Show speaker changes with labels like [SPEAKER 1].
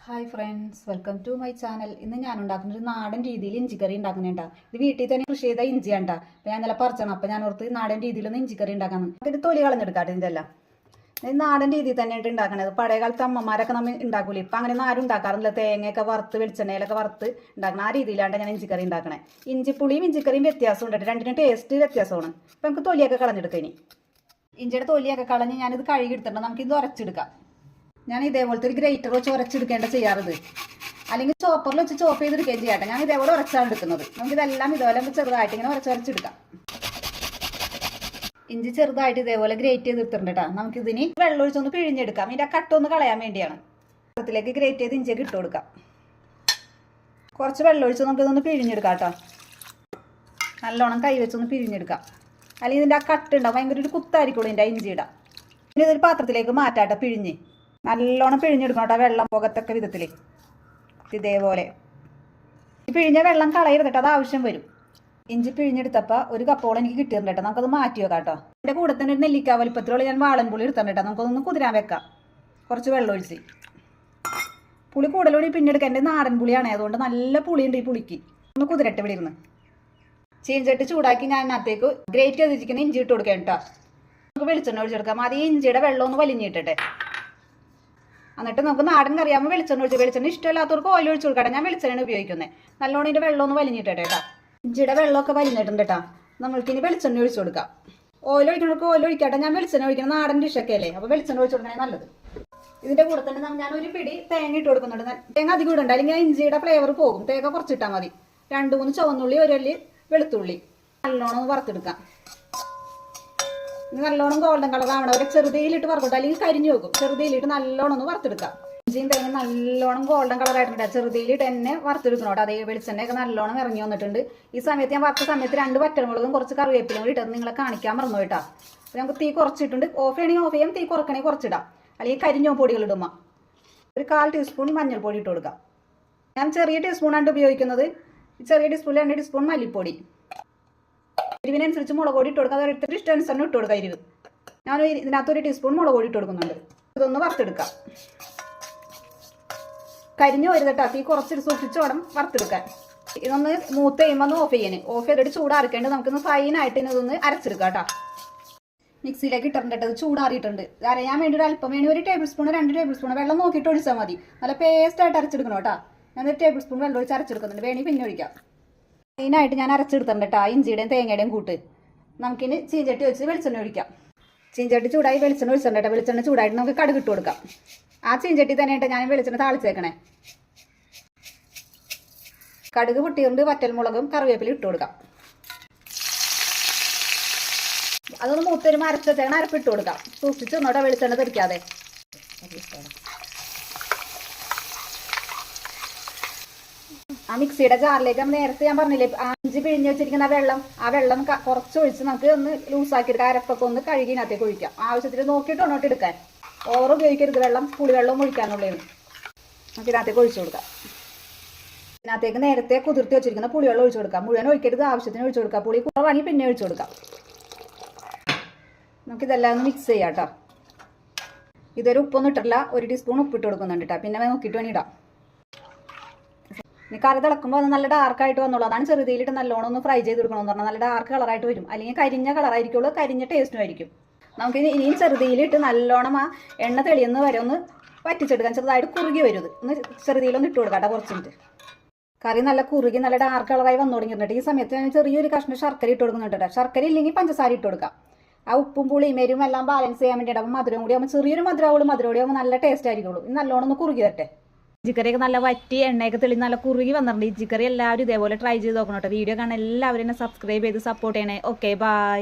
[SPEAKER 1] Hi friends, welcome to my channel. ഇന്ന് ഞാൻ ഉണ്ടാക്കുന്ന ഒരു നാടൻ രീതിയിൽ ഇഞ്ചിക്കറി ഉണ്ടാക്കുന്നുണ്ടാ. ഇത് വീട്ടിൽ തന്നെ കൃഷി ചെയ്ത ഇഞ്ചിയാണ്ടാ. അപ്പോൾ ഞാൻ നല്ല പറിച്ചണം. അപ്പോൾ ഞാൻ ഓർത്ത് നാടൻ രീതിയിലൊന്ന് ഇഞ്ചിക്കറി ഉണ്ടാക്കാന്ന്. അപ്പോൾ ഇത് തൊലി കളഞ്ഞെടുക്കാട്ടെ. ഇതിൻ്റെ എല്ലാം ഇത് നാടൻ രീതിയിൽ തന്നെയായിട്ട് ഉണ്ടാക്കണത്. പഴയ കാലത്ത് അമ്മമാരൊക്കെ നമ്മൾ ഉണ്ടാക്കൂലേ. ഇപ്പം അങ്ങനെ ആരും ഉണ്ടാക്കാറില്ല. തേങ്ങയൊക്കെ വറുത്ത് വെളിച്ചെണ്ണയിലൊക്കെ വറുത്ത് ഉണ്ടാക്കണം. ആ രീതിയിലാണ് ഞാൻ ഇഞ്ചിക്കറി ഉണ്ടാക്കണേ. ഇഞ്ചിപ്പുളിയും ഇഞ്ചിക്കറിയും വ്യത്യാസം ഉണ്ട്. രണ്ടിനും ടേസ്റ്റ് വ്യത്യാസമാണ്. അപ്പോൾ നമുക്ക് തൊലിയൊക്കെ കളഞ്ഞെടുക്കാം. ഇനി ഇഞ്ചിയുടെ തൊലിയൊക്കെ കളഞ്ഞ് ഞാനിത് കഴുകി എടുത്തിട്ടുണ്ട്. നമുക്കിത് ഉരച്ചെടുക്കാം. ഞാൻ ഇതേപോലത്തെ ഒരു ഗ്രേറ്റർ വെച്ച് ഉരച്ചെടുക്കേണ്ട ചെയ്യാറത്, അല്ലെങ്കിൽ ചോപ്പറിൽ വെച്ച് ചോപ്പ് ചെയ്തെടുക്കുകയും ചെയ്യട്ടെ. ഞാൻ ഇതേപോലെ ഉരച്ചാണ് എടുക്കുന്നത്. നമുക്കിതെല്ലാം ഇതേപോലെ ചെറുതായിട്ട് ഇങ്ങനെ ഉരച്ചെടുക്കാം. ഇഞ്ചി ചെറുതായിട്ട് ഇതേപോലെ ഗ്രേറ്റ് ചെയ്ത് എടുത്തിട്ടുണ്ട് കേട്ടോ. നമുക്കിതിന് വെള്ളം ഒഴിച്ചൊന്ന് പിഴിഞ്ഞെടുക്കാം. ഇതിൻ്റെ കട്ടൊന്ന് കളയാൻ വേണ്ടിയാണ്. വെള്ളത്തിലേക്ക് ഗ്രേറ്റ് ചെയ്ത് ഇഞ്ചിയൊക്കെ ഇട്ട് കൊടുക്കാം. കുറച്ച് വെള്ളം ഒഴിച്ച് നമുക്കിതൊന്ന് പിഴിഞ്ഞെടുക്കാം കേട്ടോ. നല്ലോണം കൈ വെച്ചൊന്ന് പിഴിഞ്ഞെടുക്കാം. അല്ലെങ്കിൽ ഇതിൻ്റെ ആ കട്ടുണ്ടാവും, ഭയങ്കര ഒരു കുത്തായിരിക്കുള്ളൂ ഇതിൻ്റെ ഇഞ്ചിയുടെ. ഇനി ഇതൊരു പാത്രത്തിലേക്ക് മാറ്റാട്ടെ. പിഴിഞ്ഞ് നല്ലോണം പിഴിഞ്ഞെടുക്കണം കേട്ടോ, വെള്ളം പോകത്തക്ക വിധത്തിൽ. ഇതേപോലെ പിഴിഞ്ഞ വെള്ളം കളയരുത് കേട്ടോ, അത് ആവശ്യം വരും. ഇഞ്ചി പിഴിഞ്ഞെടുത്തപ്പോൾ ഒരു കപ്പോളം എനിക്ക് കിട്ടിയിട്ടുണ്ട് കേട്ടോ. നമുക്കത് മാറ്റി വെക്കാം കേട്ടോ. എൻ്റെ കൂടെ തന്നെ ഒരു നെല്ലിക്ക വലിപ്പത്തിലുള്ള ഞാൻ വാളൻപുളി എടുത്തിട്ടുണ്ട് കേട്ടോ. നമുക്കതൊന്ന് കുതിരാൻ വെക്കാം. കുറച്ച് വെള്ളം ഒഴിച്ച്. പുളി കൂടുതലൂടി പിന്നെടുക്കാം. എൻ്റെ നാടൻ പുളിയാണ്, അതുകൊണ്ട് നല്ല പുളിയുണ്ട് ഈ പുളിക്ക്. ഒന്ന് കുതിരട്ടെ ഇവിടെ ഇരുന്ന്. ചീഞ്ചട്ടി ചൂടാക്കി ഞാൻ അതിനകത്തേക്ക് ഗ്രേറ്റ് ചെയ്തിരിക്കുന്ന ഇഞ്ചി ഇട്ട് കൊടുക്കാം കേട്ടോ. നമുക്ക് വെളിച്ചെണ്ണ ഒഴിച്ചെടുക്കാം. അത് ഈ ഇഞ്ചിയുടെ വെള്ളം ഒന്ന് വലിഞ്ഞിട്ടെ. എന്നിട്ട് നമുക്ക് നാടൻ കറിയാകുമ്പോൾ വെളിച്ചെണ്ണ ഒഴിച്ച്, വെളിച്ചെണ്ണ ഇഷ്ടമില്ലാത്തവർക്ക് ഓയിൽ ഒഴിച്ച് കൊടുക്കട്ടെ. ഞാൻ വെളിച്ചെണ്ണ ഉപയോഗിക്കുന്നത്. നല്ലോണം ഇതിൻ്റെ വെള്ളം ഒന്ന് വലിഞ്ഞിട്ടെ കേട്ടോ. ഇഞ്ചിയുടെ വെള്ളമൊക്കെ വലിഞ്ഞിട്ടുണ്ട് കേട്ടോ. നമ്മൾക്കിനി വെളിച്ചെണ്ണ ഒഴിച്ച് കൊടുക്കാം. ഓയിൽ ഒഴിക്കണവർക്ക് ഓയിൽ ഒഴിക്കട്ടെ. ഞാൻ വെളിച്ചെണ്ണ ഒഴിക്കണം, നാടൻ ഡിഷൊക്കെ അല്ലേ. അപ്പോൾ വെളിച്ചെണ്ണ ഒഴിച്ച് കൊടുക്കണേ നല്ലത്. ഇതിൻ്റെ കൂടെ തന്നെ ഞാൻ ഒരു പിടി തേങ്ങ ഇട്ട് കൊടുക്കുന്നുണ്ട്. തേങ്ങ അധികം ഇടണ്ട, അല്ലെങ്കിൽ ഇഞ്ചിയുടെ ഫ്ലേവർ പോകും. തേങ്ങ കുറച്ചിട്ടാൽ മതി. 2-3 ചുവന്നുള്ളി, ഒരു അല്ലി വെളുത്തുള്ളി നല്ലോണം വറുത്തെടുക്കാം. നല്ലോണം ഗോൾഡൻ കളർ ആവണം. ഒരു ചെറുതയിലിട്ട് വറുക്കട്ടെ, അല്ലെങ്കിൽ കരിഞ്ഞു വെക്കും. ചെറുതയിലിട്ട് നല്ലോണം ഒന്ന് വറുത്തെടുക്കാം. ഇഞ്ചിയും തേങ്ങ നല്ലോണം ഗോൾഡൻ കളർ ആയിട്ടുണ്ട്. ചെറുതയിലിട്ട് തന്നെ വറുത്തെടുക്കണം. അതേ വെളിച്ചെണ്ണയൊക്കെ നല്ലോണം ഇറങ്ങി വന്നിട്ടുണ്ട്. ഈ സമയത്ത് ഞാൻ വറുത്ത സമയത്ത് 2 വറ്റൽമുളകും കുറച്ച് കറിവേപ്പിലും കൂടി ഇട്ടത് നിങ്ങളെ കാണിക്കാൻ മറന്നു കേട്ടോ. അപ്പോൾ നമുക്ക് തീ കുറച്ചിട്ടുണ്ട്. ഓഫ് ചെയ്യണമെങ്കിൽ ഓഫ് ചെയ്യാം, തീ കുറക്കണമെങ്കിൽ കുറച്ചിടാം. അല്ലെങ്കിൽ കരിഞ്ഞോ പൊടികൾ ഇടുമ്പോൾ ഒരു 1/4 ടീസ്പൂൺ മഞ്ഞൾപ്പൊടി ഇട്ട് കൊടുക്കാം. ഞാൻ ചെറിയ ടീസ്പൂണാണ് ഉപയോഗിക്കുന്നത്. ചെറിയ ടീസ്പൂണിൽ 2 ടീസ്പൂൺ മല്ലിപ്പൊടി. എരിവിനനുസരിച്ച് മുളക് പൊടി ഇട്ട് കൊടുക്കുക. അത് എടുത്തിട്ട് ഇഷ്ടമനുസരണം ഇട്ട് കൊടുക്കുക. എരിവ് ഞാൻ ഇതിനകത്ത് 1 ടീസ്പൂൺ മുളക് പൊടി ഇട്ട് കൊടുക്കുന്നുണ്ട്. ഇതൊന്ന് വറുത്തെടുക്കാം. കരിഞ്ഞു വരുതട്ടാ. തീ കുറച്ചിട്ട് സൂക്ഷിച്ച് വേണം വറുത്തെടുക്കാൻ. ഇതൊന്ന് മൂത്ത് കഴിയുമ്പോൾ ഒന്ന് ഓഫ് ചെയ്യാൻ. ഓഫ് ചെയ്തിട്ട് ചൂടാറിക്കേണ്ടത്. നമുക്കൊന്ന് ഫൈനായിട്ട് ഇതൊന്ന് അരച്ചെടുക്കാം കേട്ടോ. മിക്സിയിലേക്ക് ഇട്ടിട്ടുണ്ട്. അത് ചൂടാറിയിട്ടുണ്ട്. അരയാൻ വേണ്ടി ഒരു അല്പം വേണ്ടി 1 ടേബിൾ സ്പൂൺ 2 ടേബിൾ സ്പൂൺ വെള്ളം നോക്കിയിട്ട് ഒഴിച്ചാൽ മതി. നല്ല പേസ്റ്റായിട്ട് അരച്ചെടുക്കണം കേട്ടോ. ഞാൻ 1 ടേബിൾ സ്പൂൺ വെള്ളം ഒഴിച്ച് അരച്ചെടുക്കുന്നുണ്ട്. വേണമെങ്കിൽ പിന്നെ ഒഴിക്കാം. മെയിനായിട്ട് ഞാൻ അരച്ചെടുത്തിട്ടുണ്ട് കേട്ടോ. ഇഞ്ചിയുടെയും തേങ്ങയുടെയും കൂട്ട്. നമുക്കിനി ചീഞ്ചട്ടി വെച്ച് വെളിച്ചെണ്ണ ഒഴിക്കാം. ചീഞ്ചട്ടി ചൂടായി വെളിച്ചെണ്ണ ഒഴിച്ചിട്ടുണ്ട് കേട്ടോ. വെളിച്ചെണ്ണ ചൂടായിട്ട് നമുക്ക് കടുക് ഇട്ട് കൊടുക്കാം. ആ ചീഞ്ചട്ടി തന്നെയായിട്ട് ഞാൻ വെളിച്ചെണ്ണ താളിച്ചേക്കണേ. കടുക് പൊട്ടിയുണ്ട് വറ്റൽമുളകും കറിവേപ്പിലും ഇട്ട് കൊടുക്കാം. അതൊന്ന് മൂത്തൊരു അരച്ചേക്കണ അരപ്പിട്ട് കൊടുക്കാം. സൂക്ഷിച്ച് ഒന്നോട്ടെ വെളിച്ചെണ്ണ തെറിക്കാതെ. ആ മിക്സിയുടെ ജാറിലേക്ക് നമ്മൾ നേരത്തെ ഞാൻ പറഞ്ഞില്ലേ ഇഞ്ചി പിഴിഞ്ഞ് വെച്ചിരിക്കുന്ന ആ വെള്ളം കുറച്ച് ഒഴിച്ച് നമുക്ക് ഒന്ന് ലൂസാക്കിയെടുക്കാം. അരപ്പൊക്കെ ഒന്ന് കഴുകിനകത്തേക്ക് ഒഴിക്കാം. ആവശ്യത്തിന് നോക്കിയിട്ട് ഒന്നോട്ട് എടുക്കാൻ. ഓവർ ഉപയോഗിക്കരുത്. വെള്ളം പുളിവെള്ളവും ഒഴിക്കാനുള്ളതാണ്. നമുക്ക് ഇതിനകത്തേക്ക് ഒഴിച്ചു കൊടുക്കാം. ഇതിനകത്തേക്ക് നേരത്തെ കുതിർത്തി വെച്ചിരിക്കുന്ന പുളിവെള്ളം ഒഴിച്ചു കൊടുക്കാം. മുഴുവൻ ഒഴിക്കരുത്, ആവശ്യത്തിന് ഒഴിച്ചു കൊടുക്കാം. പുളി കുറവാണെങ്കിൽ പിന്നെ ഒഴിച്ചു കൊടുക്കാം. നമുക്കിതെല്ലാം ഒന്ന് മിക്സ് ചെയ്യാം കേട്ടോ. ഇതൊരു ഉപ്പൊന്നും ഇട്ടിട്ടില്ല. 1 ടീസ്പൂൺ ഉപ്പിട്ട് കൊടുക്കുന്നുണ്ട് കേട്ടോ. പിന്നെ നോക്കിയിട്ട് വേണം ഇടാം. ഇനി കറി തിളക്കുമ്പോൾ അത് നല്ല ഡാർക്കായിട്ട് വന്നോളൂ. അതാണ് ചെറുതയിലിട്ട് നല്ലോണം ഒന്ന് ഫ്രൈ ചെയ്ത് കൊടുക്കണമെന്ന് പറഞ്ഞാൽ നല്ല ഡാർക്ക് കളറായിട്ട് വരും. അല്ലെങ്കിൽ കരിഞ്ഞ കളറായിരിക്കുള്ളൂ, കരിഞ്ഞ ടേസ്റ്റും ആയിരിക്കും. നമുക്ക് ഇനിയും ചെറുതയിലിട്ട് നല്ലോണം ആ എണ്ണ തെളിയുന്ന വരെ ഒന്ന് വറ്റിച്ചെടുക്കാം. ചെറുതായിട്ട് കുറുകി വരും. ഒന്ന് ചെറുതയിലൊന്ന് ഇട്ട് കൊടുക്കാം കേട്ടോ. കുറച്ച് മിനിറ്റ് കറി നല്ല കുറുകി നല്ല ഡാർക്ക് കളറായി വന്നു തുടങ്ങിയിട്ടുണ്ട്. ഈ സമയത്ത് ഞാൻ ചെറിയൊരു കഷ്ണം ശർക്കര ഇട്ട് കൊടുക്കുന്നുണ്ട് കേട്ടോ. ശർക്കര ഇല്ലെങ്കിൽ പഞ്ചസാര ഇട്ട് കൊടുക്കാം. ആ ഉപ്പും പുളിയും എരിവും എല്ലാം ബാലൻസ് ചെയ്യാൻ വേണ്ടിയിട്ട്. അപ്പം മധുരം കൂടി ആകുമ്പോൾ ചെറിയൊരു മധുരമുള്ളൂ. മധുരം ആകുമ്പോൾ നല്ല ടേസ്റ്റ് ആയിരിക്കുള്ളൂ. ഇത് നല്ലോണം ഒന്ന് കുറുകി വരട്ടെ. ഇഞ്ചിക്കറിയൊക്കെ നല്ല വറ്റി എണ്ണയൊക്കെ തെളി നല്ല കുറുകി വന്നിട്ടുണ്ട്. ഇഞ്ചിക്കറി എല്ലാവരും ഇതേപോലെ ട്രൈ ചെയ്ത് നോക്കണം കേട്ടോ. വീഡിയോ കാണാൻ എല്ലാവരും എന്നെ സബ്സ്ക്രൈബ് ചെയ്ത് സപ്പോർട്ട് ചെയ്യണേ. Okay, by.